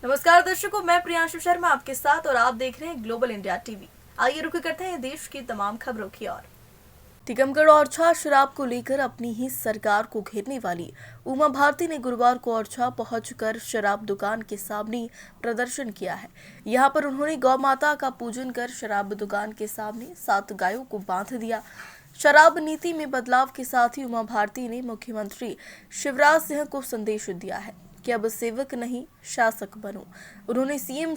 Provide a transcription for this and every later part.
नमस्कार दर्शकों, मैं प्रियांशु शर्मा आपके साथ और आप देख रहे हैं ग्लोबल इंडिया टीवी। आइए रुक करते हैं देश की तमाम खबरों की ओर। टीकमगढ़ ओरछा शराब को लेकर अपनी ही सरकार को घेरने वाली उमा भारती ने गुरुवार को ओरछा पहुंचकर शराब दुकान के सामने प्रदर्शन किया है। यहां पर उन्होंने गौ माता का पूजन कर शराब दुकान के सामने 7 गायों को बांध दिया। शराब नीति में बदलाव के साथ ही उमा भारती ने मुख्यमंत्री शिवराज सिंह को संदेश दिया है कि अब सेवक नहीं शासक बनो। उन्होंने सीएम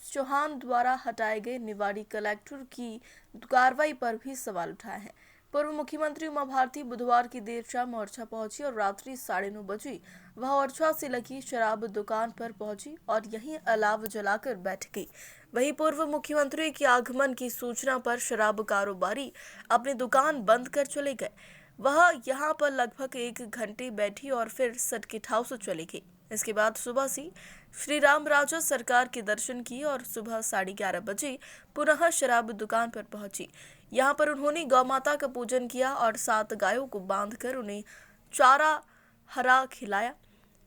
चौहान द्वारा हटाए गए निवाड़ी कलेक्टर की कार्रवाई पर भी सवाल उठाए हैं। पूर्व मुख्यमंत्री उमा भारती बुधवार की देर शाम ओरछा पहुंची और रात्रि 9:30 बजे वह ओरछा से लगी शराब दुकान पर पहुंची और यहीं अलाव जलाकर बैठ गई। वहीं पूर्व मुख्यमंत्री के आगमन की सूचना पर शराब कारोबारी अपनी दुकान बंद कर चले गए। वह यहां पर लगभग 1 घंटे बैठी और फिर सर्किट हाउस चली गई। इसके बाद सुबह से श्री राम राजा सरकार के दर्शन किए और सुबह 11:30 बजे पुनः शराब दुकान पर पहुंची। यहां पर उन्होंने गौ माता का पूजन किया और 7 गायों को बांधकर उन्हें चारा हरा खिलाया।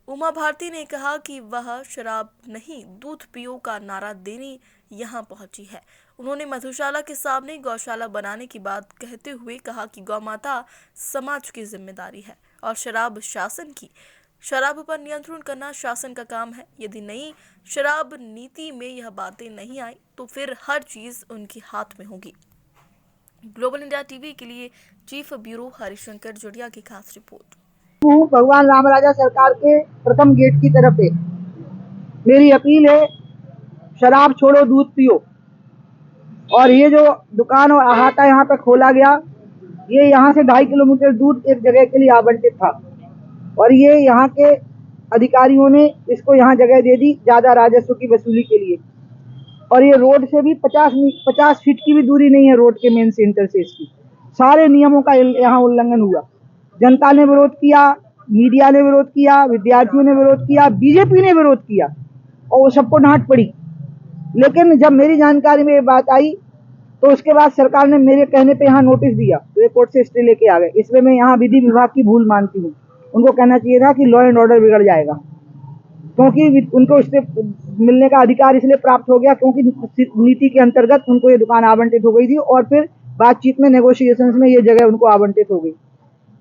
उमा भारती ने कहा कि वह शराब नहीं दूध पियो का नारा देने यहां पहुंची है। उन्होंने मधुशाला के सामने गौशाला बनाने की बात कहते हुए कहा कि गौ माता समाज की जिम्मेदारी है और शराब शासन की। शराब पर नियंत्रण करना शासन का काम है। यदि नई शराब नीति में यह बातें नहीं आई तो फिर हर चीज उनके हाथ में होगी। ग्लोबल इंडिया टीवी के लिए चीफ ब्यूरो हरिशंकर जोड़िया की खास रिपोर्ट। भगवान राम राजा सरकार के प्रथम गेट की तरफ है। मेरी अपील है, शराब छोड़ो दूध पियो। और ये जो दुकान और अहाता यहाँ पे खोला गया, ये यहाँ से 2.5 किलोमीटर दूर एक जगह के लिए आवंटित था और ये यहाँ के अधिकारियों ने इसको यहाँ जगह दे दी ज्यादा राजस्व की वसूली के लिए। और ये रोड से भी 50 फीट की भी दूरी नहीं है रोड के मेन सेंटर से। इसकी सारे नियमों का यहाँ उल्लंघन हुआ। जनता ने विरोध किया, मीडिया ने विरोध किया, विद्यार्थियों ने विरोध किया, बीजेपी ने विरोध किया और वो सबको डांट पड़ी। लेकिन जब मेरी जानकारी में ये बात आई तो उसके बाद सरकार ने मेरे कहने पे यहाँ नोटिस दिया तो ये कोर्ट से स्टे लेके आ गए। इसमें मैं यहाँ विधि विभाग की भूल मानती हूँ। उनको कहना चाहिए था कि लॉ एंड ऑर्डर बिगड़ जाएगा, क्योंकि उनको इससे मिलने का अधिकार इसलिए प्राप्त हो गया क्योंकि नीति के अंतर्गत उनको ये दुकान आवंटित हो गई थी और फिर बातचीत में नेगोशिएशंस में ये जगह उनको आवंटित हो गई।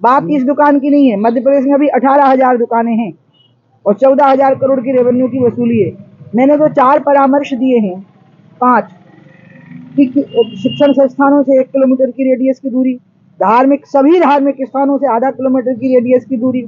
बात इस दुकान की नहीं है। मध्य प्रदेश में अभी 18,000 दुकानें हैं और 14,000 करोड़ की रेवेन्यू की वसूली है। मैंने तो 4 परामर्श दिए हैं, 5 शिक्षण संस्थानों से 1 किलोमीटर की रेडियस की दूरी, सभी धार्मिक स्थानों से आधा किलोमीटर की रेडियस की दूरी,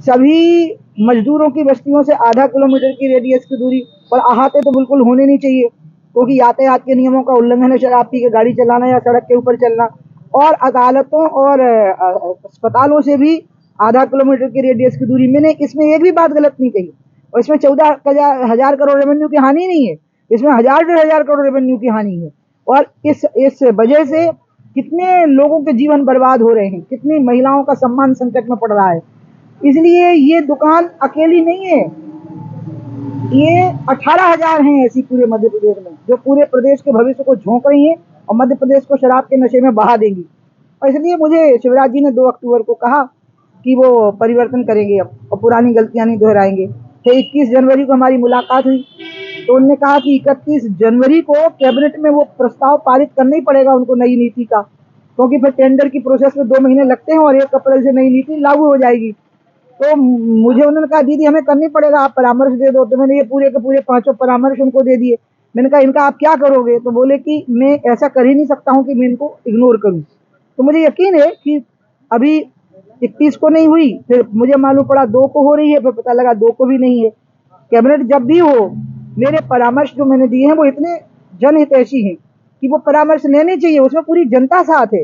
सभी मजदूरों की बस्तियों से आधा किलोमीटर की रेडियस की दूरी। और अहाते तो बिल्कुल होने नहीं चाहिए क्योंकि यातायात के नियमों का उल्लंघन है शराब पी के गाड़ी चलाना या सड़क के ऊपर चलना। और अदालतों और अस्पतालों से भी आधा किलोमीटर की रेडियस की दूरी। मैंने इसमें एक भी बात गलत नहीं कही और इसमें 14,000 करोड़ रेवेन्यू की हानि नहीं है, इसमें 1,000 करोड़ रेवेन्यू की हानि है। और इस वजह से कितने लोगों के जीवन बर्बाद हो रहे हैं, कितनी महिलाओं का सम्मान संकट में पड़ रहा है। इसलिए ये दुकान अकेली नहीं है, ये 18,000 हैं ऐसी पूरे मध्य प्रदेश में जो पूरे प्रदेश के भविष्य को झोंक रही है और मध्य प्रदेश को शराब के नशे में बहा देंगी। और इसलिए मुझे शिवराज जी ने 2 अक्टूबर को कहा कि वो परिवर्तन करेंगे अब और पुरानी गलतियां नहीं दोहराएंगे। फिर 21 जनवरी को हमारी मुलाकात हुई तो उन्होंने कहा कि 31 जनवरी को कैबिनेट में वो प्रस्ताव पारित करना ही पड़ेगा उनको नई नीति का, क्योंकि फिर टेंडर की प्रोसेस में 2 महीने लगते हैं और 1 अप्रैल से नई नीति लागू हो जाएगी। तो मुझे उन्होंने कहा दीदी हमें करनी पड़ेगा, आप परामर्श दे दो। तो मैंने ये पूरे के पूरे 5 परामर्श उनको दे दिए। मैंने कहा इनका आप क्या करोगे? तो बोले कि मैं ऐसा कर ही नहीं सकता हूँ कि मैं इनको इग्नोर करूँ। तो मुझे यकीन है कि अभी 31 को नहीं हुई, फिर मुझे मालूम पड़ा 2 को हो रही है, फिर पता लगा 2 को भी नहीं है। कैबिनेट जब भी हो, मेरे परामर्श जो मैंने दिए हैं वो इतने जनहितैषी हैं कि वो परामर्श लेने चाहिए, उसमें पूरी जनता साथ है।